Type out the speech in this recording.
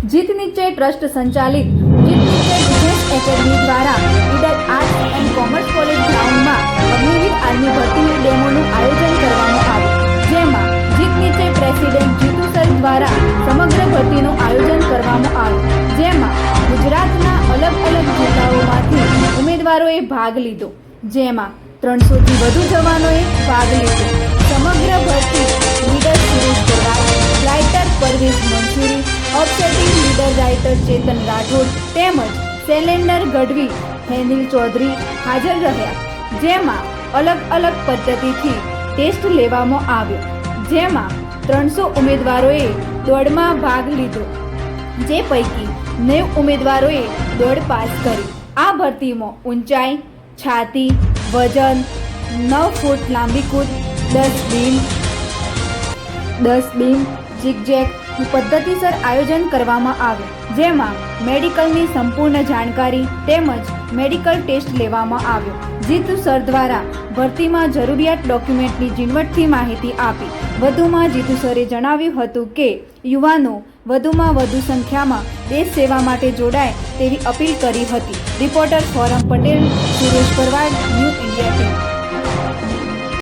જીત નિશ્ચય ટ્રસ્ટ સંચાલિત જીત નિશ્ચય બિઝનેસ એકેડમી દ્વારા Idar arts and commerce college ગ્રાઉન્ડમાં અગ્નિવીર આર્મી ભરતીની ડેમોનું આયોજન કરવામાં આવ્યું, જેમાં જીત નિશ્ચય પ્રેસિડેન્ટ જીતુ સર દ્વારા સમગ્ર ભરતીનું આયોજન કરવામાં આવ્યું, જેમાં ગુજરાતના અલગ અલગ જિલ્લાઓમાંથી ઉમેદવારોએ ભાગ લીધો, જેમાં 300થી વધુ જવાનોએ ભાગ લીધો। સમગ્ર ભરતી leader Suresh Gorat, writer Parvez Mansuri, offsetting leader writer Chetan Rathod તેમજ શૈલેન્ડર ગઢવી, હેનિલ ચૌધરી હાજર રહ્યા, જેમાં અલગ અલગ પદ્ધતિથી ટેસ્ટ લેવામાં આવ્યો, જેમાં 300 ઉમેદવારોએ દોડમાં ભાગ લીધો, જે પૈકી 90 ઉમેદવારોએ દોડ પાસ કરી। આ ભરતીમાં ઊંચાઈ, છાતી, વજન, 9 ફૂટ લાંબી કૂદ, 10 બીમ, ઝિગઝેગનું પદ્ધતિસર આયોજન કરવામાં આવ્યું, જેમાં મેડિકલની સંપૂર્ણ જાણકારી તેમજ મેડિકલ ટેસ્ટ લેવામાં આવ્યો। જીતુ સર દ્વારા ભરતીમાં જરૂરિયાત ડોક્યુમેન્ટની ઝીણવટથી માહિતી આપી। વધુમાં જીતુ સરે જણાવ્યું હતું કે યુવાનો વધુમાં વધુ સંખ્યામાં દેશ સેવા માટે જોડાય તેવી અપીલ કરી હતી। Reporter Foram Patel, Suresh Parvad, new India team.